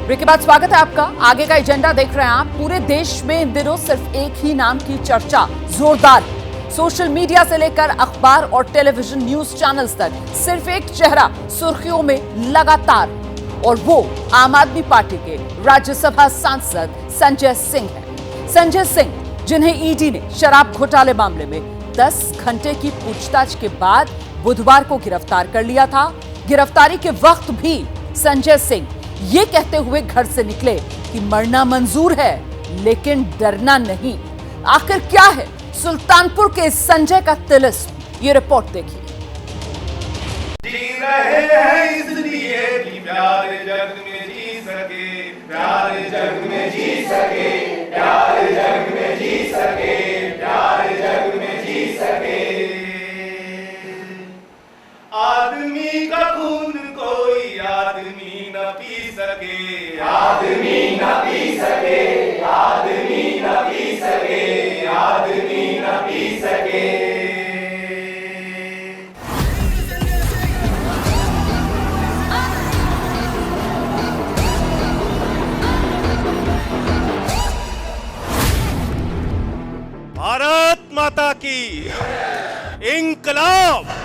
Break के बाद स्वागत है आपका। आगे का एजेंडा देख रहे हैं आप। पूरे देश में इन दिनों सिर्फ एक ही नाम की चर्चा जोरदार। सोशल मीडिया से लेकर अखबार और टेलीविजन न्यूज चैनल्स तक सिर्फ एक चेहरा सुर्खियों में लगातार, और वो आम आदमी पार्टी के राज्यसभा सांसद संजय सिंह है। संजय सिंह, जिन्हें ईडी ने शराब घोटाले मामले में 10 घंटे की पूछताछ के बाद बुधवार को गिरफ्तार कर लिया था। गिरफ्तारी के वक्त भी संजय सिंह ये कहते हुए घर से निकले कि मरना मंजूर है लेकिन डरना नहीं। आखिर क्या है सुल्तानपुर के संजय का तिलिस्म, ये रिपोर्ट देखिए। जी रहे हैं इसलिए कि प्यार जग में जी सके, प्यार जग में जी सके, प्यार जग में जी सके, प्यार जग में जी सके। आदमी का खून कोई आदमी न पी सके, आदमी न पी सके, आदमी न पी सके, आदमी न पी सके। भारत माता की इंकलाब।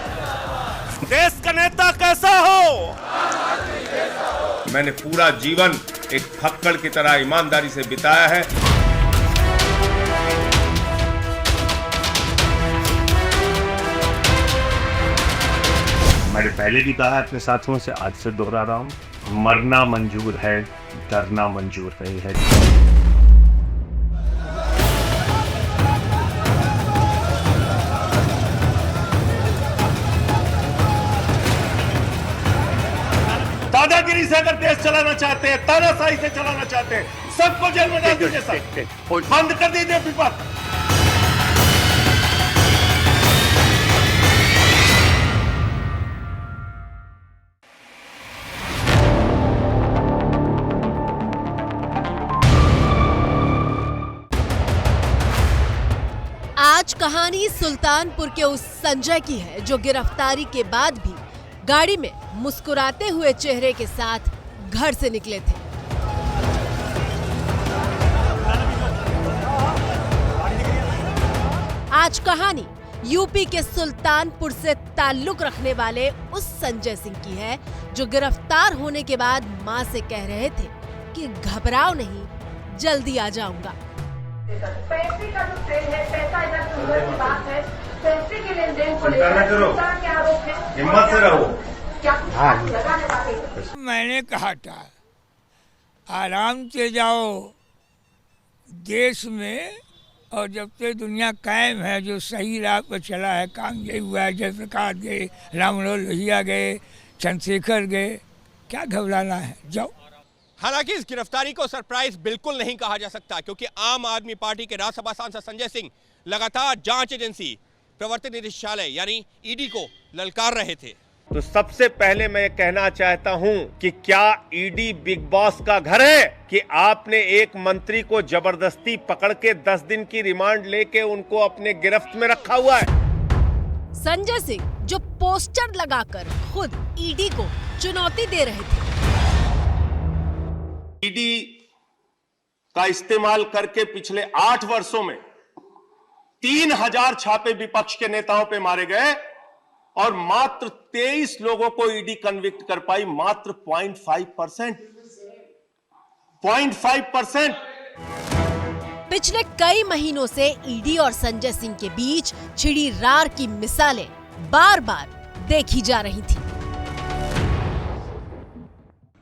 देश का नेता कैसा हो? मैंने पूरा जीवन एक फक्कड़ की तरह ईमानदारी से बिताया है। मैंने पहले भी कहा अपने साथियों से, आज से दोहरा रहा हूं, मरना मंजूर है, डरना मंजूर नहीं है। दादागिरी से अगर देश चलाना चाहते हैं, तानाशाही से चलाना चाहते हैं, सबको जेल में डाल दीजिए सर, बंद कर दीजिए विपक्ष। आज कहानी सुल्तानपुर के उस संजय की है जो गिरफ्तारी के बाद भी गाड़ी में मुस्कुराते हुए चेहरे के साथ घर से निकले थे। आज कहानी यूपी के सुल्तानपुर से ताल्लुक रखने वाले उस संजय सिंह की है जो गिरफ्तार होने के बाद मां से कह रहे थे कि घबराओ नहीं, जल्दी आ जाऊंगा। पैसे का जो ट्रेन है, पैसा इधर सुंदर की बात है, पैसे के लेन देन को लेकर क्या आरोप है? हिम्मत से रहो। क्या लगा है बातें? मैंने कहा था आराम से जाओ देश में, और जब से दुनिया कायम है, जो सही राह पर चला है, काम यही हुआ है। जयप्रकाश गए, राममनोहर लोहिया गए, चंद्रशेखर गए, क्या घबराना है, जाओ। हालांकि इस गिरफ्तारी को सरप्राइज बिल्कुल नहीं कहा जा सकता, क्योंकि आम आदमी पार्टी के राज्यसभा सांसद संजय सिंह लगातार जांच एजेंसी प्रवर्तन निदेशालय यानी ईडी को ललकार रहे थे। तो सबसे पहले मैं कहना चाहता हूं कि क्या ईडी बिग बॉस का घर है कि आपने एक मंत्री को जबरदस्ती पकड़ के 10 दिन की रिमांड लेके उनको अपने गिरफ्त में रखा हुआ है? संजय सिंह जो पोस्टर लगाकर खुद ईडी को चुनौती दे रहे थे। ईडी का इस्तेमाल करके पिछले 8 वर्षों में 3000 छापे विपक्ष के नेताओं पे मारे गए और मात्र 23 लोगों को ईडी कन्विक्ट कर पाई, मात्र 0.5%। पिछले कई महीनों से ईडी और संजय सिंह के बीच छिड़ी रार की मिसालें बार बार देखी जा रही थी।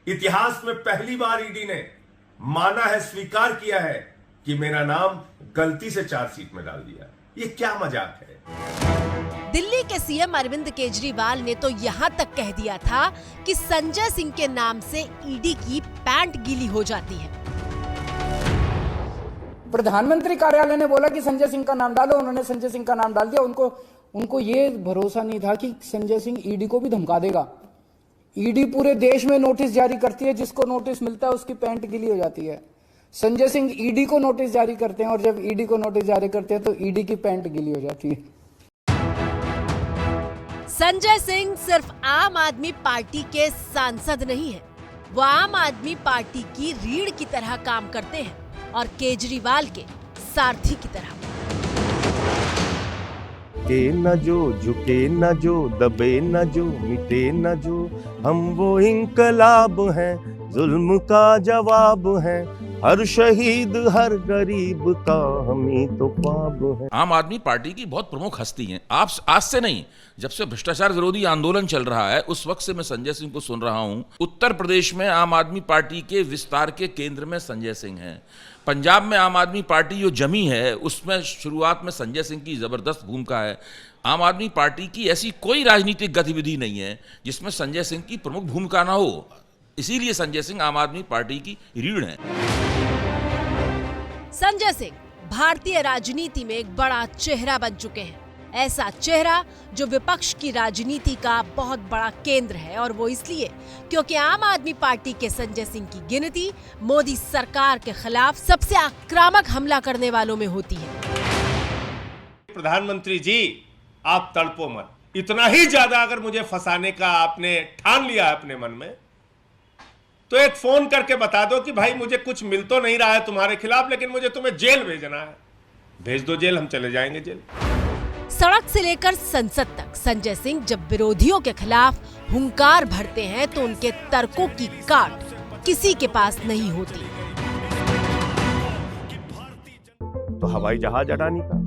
इतिहास में पहली बार ईडी ने माना है, स्वीकार किया है कि मेरा नाम गलती से चार्जशीट में डाल दिया। ये क्या मजाक है? दिल्ली के सीएम अरविंद केजरीवाल ने तो यहाँ तक कह दिया था कि संजय सिंह के नाम से ईडी की पैंट गीली हो जाती है। प्रधानमंत्री कार्यालय ने बोला कि संजय सिंह का नाम डालो, उन्होंने संजय सिंह का नाम डाल दिया। उनको ये भरोसा नहीं था कि संजय सिंह ईडी को भी धमका देगा। ईडी पूरे देश में नोटिस जारी करती है, जिसको नोटिस मिलता है उसकी पैंट गीली हो जाती है। संजय सिंह ईडी को नोटिस जारी करते हैं, और जब ईडी को नोटिस जारी करते हैं तो ईडी की पैंट गीली हो जाती है। संजय सिंह सिर्फ आम आदमी पार्टी के सांसद नहीं है, वो आम आदमी पार्टी की रीढ़ की तरह काम करते हैं और केजरीवाल के सारथी की तरह। के न जो झुके न जो दबे न जो मिटे न जो, हम वो इंकलाब हैं, जुल्म का जवाब है, हर शहीद हर गरीब का हमें तो ख्वाब है। आम आदमी पार्टी की बहुत प्रमुख हस्ती हैं। आप आज से नहीं, जब से भ्रष्टाचार विरोधी आंदोलन चल रहा है उस वक्त से मैं संजय सिंह को सुन रहा हूं। उत्तर प्रदेश में आम आदमी पार्टी के विस्तार के केंद्र में संजय सिंह हैं। पंजाब में आम आदमी पार्टी जो जमी है उसमें शुरुआत में संजय सिंह की जबरदस्त भूमिका है। आम आदमी पार्टी की ऐसी कोई राजनीतिक गतिविधि नहीं है जिसमें संजय सिंह की प्रमुख भूमिका ना हो। इसीलिए संजय सिंह आम आदमी पार्टी की रीढ़ है। संजय सिंह भारतीय राजनीति में एक बड़ा चेहरा बन चुके हैं। ऐसा चेहरा जो विपक्ष की राजनीति का बहुत बड़ा केंद्र है, और वो इसलिए क्योंकि आम आदमी पार्टी के संजय सिंह की गिनती मोदी सरकार के खिलाफ सबसे आक्रामक हमला करने वालों में होती है। प्रधानमंत्री जी, आप तड़पो मत। इतना ही ज्यादा अगर मुझे फंसाने का आपने ठान लिया है अपने मन में, तो एक फोन करके बता दो कि भाई मुझे कुछ मिल तो नहीं रहा है तुम्हारे खिलाफ, लेकिन मुझे तुम्हें जेल भेजना है। भेज दो जेल, हम चले जाएंगे जेल। सड़क से लेकर संसद तक संजय सिंह जब विरोधियों के खिलाफ हुंकार भरते हैं तो उनके तर्कों की काट किसी के पास नहीं होती। तो हवाई जहाज अडानी का,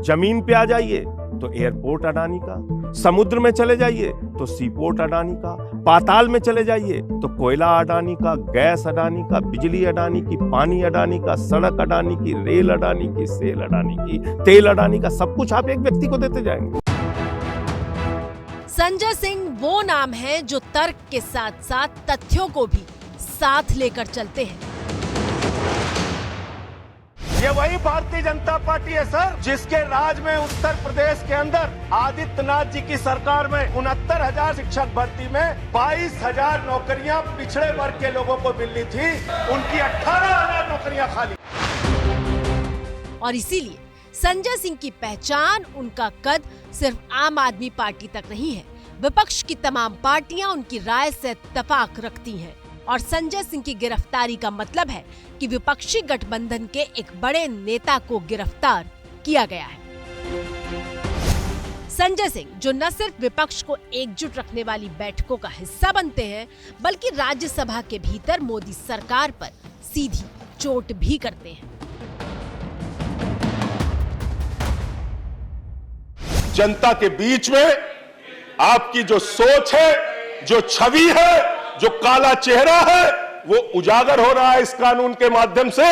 जमीन पे आ जाइए तो एयरपोर्ट अडानी का, समुद्र में चले जाइए तो सीपोर्ट अडानी का, पाताल में चले जाइए तो कोयला अडानी का, गैस अडानी का, बिजली अडानी की, पानी अडानी का, सड़क अडानी की, रेल अडानी की, सेल अडानी की, तेल अडानी का, सब कुछ आप एक व्यक्ति को देते जाएंगे। संजय सिंह वो नाम है जो तर्क के साथ साथ तथ्यों को भी साथ लेकर चलते हैं। ये वही भारतीय जनता पार्टी है सर, जिसके राज में उत्तर प्रदेश के अंदर आदित्यनाथ जी की सरकार में 69,000 शिक्षक भर्ती में 22,000 नौकरियां पिछड़े वर्ग के लोगों को मिलनी थी, उनकी 18,000 नौकरियां खाली। और इसीलिए संजय सिंह की पहचान, उनका कद सिर्फ आम आदमी पार्टी तक नहीं है। विपक्ष की तमाम पार्टियां उनकी राय से इत्तेफाक रखती हैं। और संजय सिंह की गिरफ्तारी का मतलब है कि विपक्षी गठबंधन के एक बड़े नेता को गिरफ्तार किया गया है। संजय सिंह जो न सिर्फ विपक्ष को एकजुट रखने वाली बैठकों का हिस्सा बनते हैं, बल्कि राज्यसभा के भीतर मोदी सरकार पर सीधी चोट भी करते हैं। जनता के बीच में आपकी जो सोच है, जो छवि है, जो काला चेहरा है, वो उजागर हो रहा है इस कानून के माध्यम से।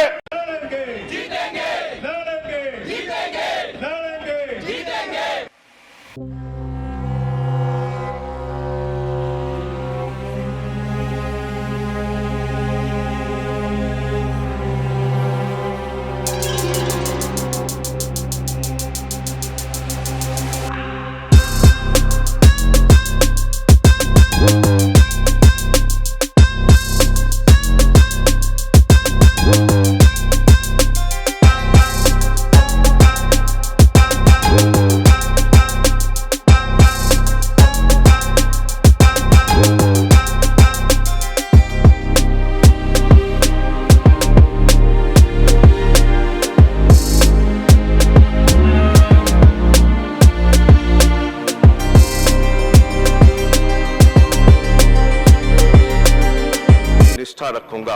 रखूंगा।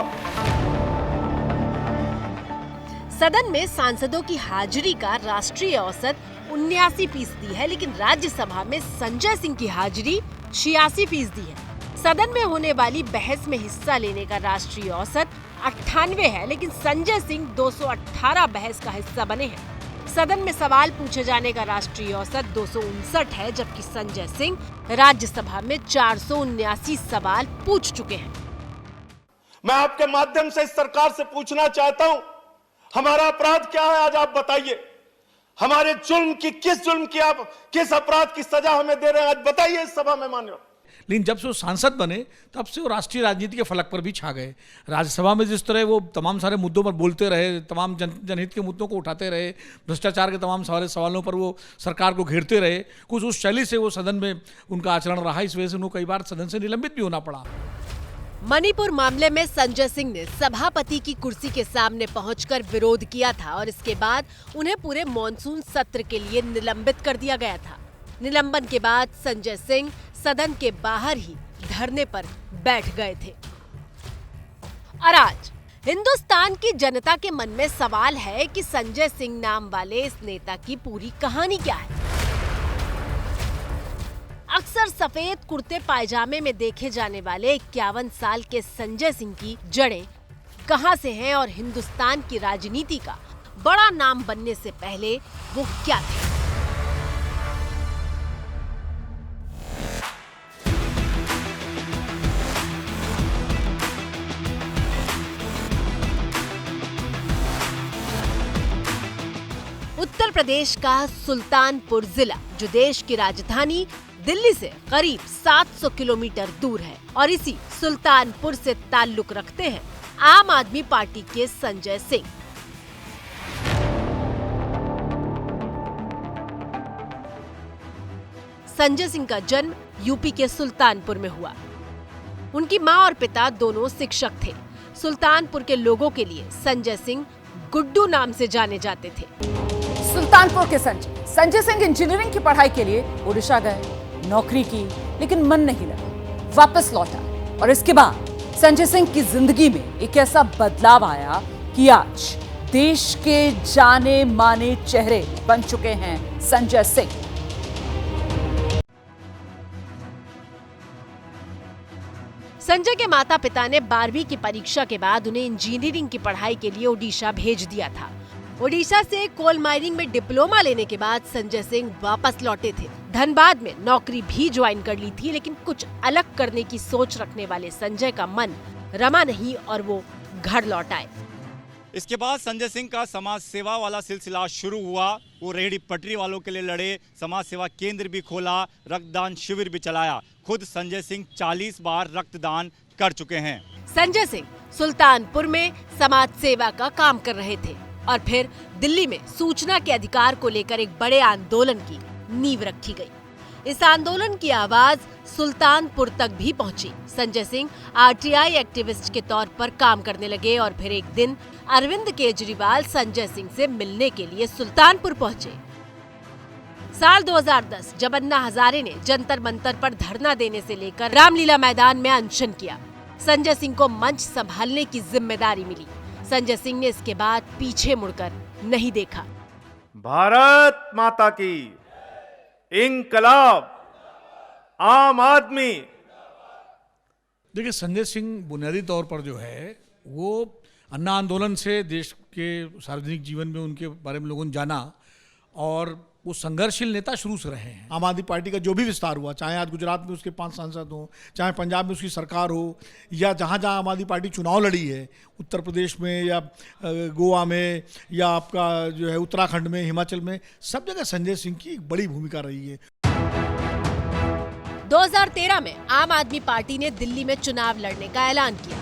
सदन में सांसदों की हाजिरी का राष्ट्रीय औसत 79% है, लेकिन राज्यसभा में संजय सिंह की हाजिरी 86% है। सदन में होने वाली बहस में हिस्सा लेने का राष्ट्रीय औसत 98 है, लेकिन संजय सिंह 218 बहस का हिस्सा बने हैं। सदन में सवाल पूछे जाने का राष्ट्रीय औसत 259 है, जबकि संजय सिंह राज्यसभा में 479 सवाल पूछ चुके हैं। मैं आपके माध्यम से इस सरकार से पूछना चाहता हूं, हमारा अपराध क्या है आज आप बताइए। हमारे जुल्म की, किस जुल्म की आप, किस अपराध की सजा हमें दे रहे हैं आज बताइए इस सभा में मान्य। लेकिन जब से वो सांसद बने तब से वो राष्ट्रीय राजनीति के फलक पर भी छा गए। राज्यसभा में जिस तरह वो तमाम सारे मुद्दों पर बोलते रहे, तमाम जनहित के मुद्दों को उठाते रहे, भ्रष्टाचार के तमाम सारे सवालों पर वो सरकार को घेरते रहे, कुछ उस शैली से वो सदन में उनका आचरण रहा। इस वजह से उनको कई बार सदन से निलंबित भी होना पड़ा। मणिपुर मामले में संजय सिंह ने सभापति की कुर्सी के सामने पहुंचकर विरोध किया था और इसके बाद उन्हें पूरे मॉनसून सत्र के लिए निलंबित कर दिया गया था। निलंबन के बाद संजय सिंह सदन के बाहर ही धरने पर बैठ गए थे। और आज हिंदुस्तान की जनता के मन में सवाल है कि संजय सिंह नाम वाले इस नेता की पूरी कहानी क्या है। अक्सर सफेद कुर्ते पायजामे में देखे जाने वाले 51 साल के संजय सिंह की जड़ें कहां से हैं और हिंदुस्तान की राजनीति का बड़ा नाम बनने से पहले वो क्या थे। उत्तर प्रदेश का सुल्तानपुर जिला, जो देश की राजधानी दिल्ली से करीब 700 किलोमीटर दूर है, और इसी सुल्तानपुर से ताल्लुक रखते हैं आम आदमी पार्टी के संजय सिंह। संजय सिंह का जन्म यूपी के सुल्तानपुर में हुआ। उनकी मां और पिता दोनों शिक्षक थे। सुल्तानपुर के लोगों के लिए संजय सिंह गुड्डू नाम से जाने जाते थे। सुल्तानपुर के संजय सिंह इंजीनियरिंग की पढ़ाई के लिए उड़ीसा गए, नौकरी की, लेकिन मन नहीं लगा, वापस लौटा। और इसके बाद संजय सिंह की जिंदगी में एक ऐसा बदलाव आया कि आज देश के जाने माने चेहरे बन चुके हैं संजय सिंह। संजय के माता पिता ने 12वीं की परीक्षा के बाद उन्हें इंजीनियरिंग की पढ़ाई के लिए ओडिशा भेज दिया था। ओडिशा से कोल माइनिंग में डिप्लोमा लेने के बाद संजय सिंह वापस लौटे थे। धनबाद में नौकरी भी ज्वाइन कर ली थी, लेकिन कुछ अलग करने की सोच रखने वाले संजय का मन रमा नहीं और वो घर लौट आए। इसके बाद संजय सिंह का समाज सेवा वाला सिलसिला शुरू हुआ। वो रेहड़ी पटरी वालों के लिए लड़े, समाज सेवा केंद्र भी खोला, रक्तदान शिविर भी चलाया। खुद संजय सिंह 40 बार रक्तदान कर चुके हैं। संजय सिंह सुल्तानपुर में समाज सेवा का काम कर रहे थे और फिर दिल्ली में सूचना के अधिकार को लेकर एक बड़े आंदोलन की नींव रखी गई। इस आंदोलन की आवाज सुल्तानपुर तक भी पहुंची। संजय सिंह आरटीआई एक्टिविस्ट के तौर पर काम करने लगे और फिर एक दिन अरविंद केजरीवाल संजय सिंह से मिलने के लिए सुल्तानपुर पहुंचे। साल 2010 जब अन्ना हजारे ने जंतर मंतर पर धरना देने से लेकर रामलीला मैदान में अनशन किया, संजय सिंह को मंच संभालने की जिम्मेदारी मिली। संजय सिंह ने इसके बाद पीछे मुड़कर नहीं देखा। भारत माता की, इंकलाब, आम आदमी। देखिए, संजय सिंह बुनियादी तौर पर जो है वो अन्ना आंदोलन से देश के सार्वजनिक जीवन में उनके बारे में लोगों ने जाना और वो संघर्षशील नेता शुरू से रहे हैं। आम आदमी पार्टी का जो भी विस्तार हुआ, चाहे आज गुजरात में उसके 5 सांसद हो, चाहे पंजाब में उसकी सरकार हो, या जहाँ जहाँ आम आदमी पार्टी चुनाव लड़ी है, उत्तर प्रदेश में या गोवा में या आपका जो है उत्तराखंड में, हिमाचल में, सब जगह संजय सिंह की एक बड़ी भूमिका रही है। 2013 में आम आदमी पार्टी ने दिल्ली में चुनाव लड़ने का ऐलान किया।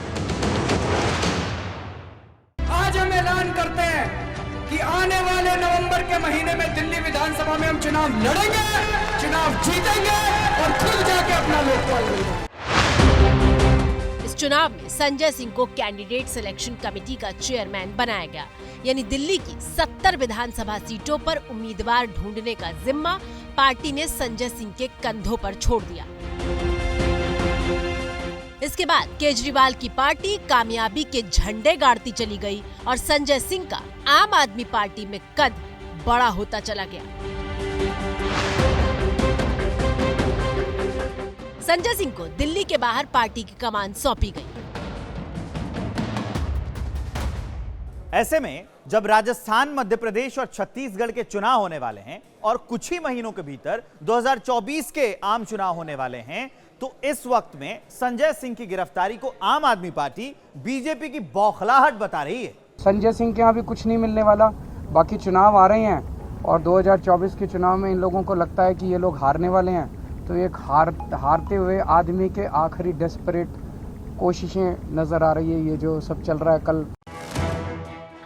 आज हम ऐलान करते हैं कि आने वाले नवंबर के महीने में दिल्ली विधानसभा में हम चुनाव लड़ेंगे, चुनाव जीतेंगे और खुद जाके अपना लोकपाल बनेंगे। इस चुनाव में संजय सिंह को कैंडिडेट सिलेक्शन कमेटी का चेयरमैन बनाया गया, यानी दिल्ली की 70 विधानसभा सीटों पर उम्मीदवार ढूंढने का जिम्मा पार्टी ने संजय सिंह के कंधों पर छोड़ दिया। इसके बाद केजरीवाल की पार्टी कामयाबी के झंडे गाड़ती चली गई और संजय सिंह का आम आदमी पार्टी में कद बड़ा होता चला गया। संजय सिंह को दिल्ली के बाहर पार्टी की कमान सौंपी गई। ऐसे में जब राजस्थान, मध्य प्रदेश और छत्तीसगढ़ के चुनाव होने वाले हैं और कुछ ही महीनों के भीतर 2024 के आम चुनाव होने वाले हैं, तो इस वक्त में संजय सिंह की गिरफ्तारी को आम आदमी पार्टी बीजेपी की बौखलाहट बता रही है। संजय सिंह के यहाँ भी कुछ नहीं मिलने वाला। बाकी चुनाव आ रहे हैं और 2024 के चुनाव में इन लोगों को लगता है कि ये लोग हारने वाले हैं, तो एक हारते हुए आदमी के आखिरी डेस्परेट कोशिशें नजर आ रही है। ये जो सब चल रहा है कल।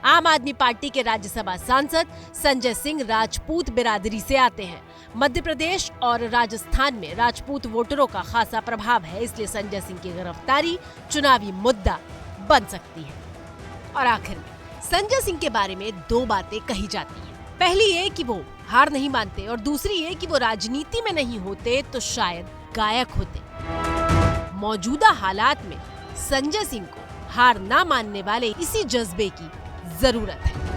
आम आदमी पार्टी के राज्यसभा सांसद संजय सिंह राजपूत बिरादरी से आते हैं। मध्य प्रदेश और राजस्थान में राजपूत वोटरों का खासा प्रभाव है, इसलिए संजय सिंह की गिरफ्तारी चुनावी मुद्दा बन सकती है। और आखिर में संजय सिंह के बारे में दो बातें कही जाती हैं। पहली ये कि वो हार नहीं मानते और दूसरी ये कि वो राजनीति में नहीं होते तो शायद गायक होते। मौजूदा हालात में संजय सिंह को हार ना मानने वाले इसी जज्बे की जरूरत है।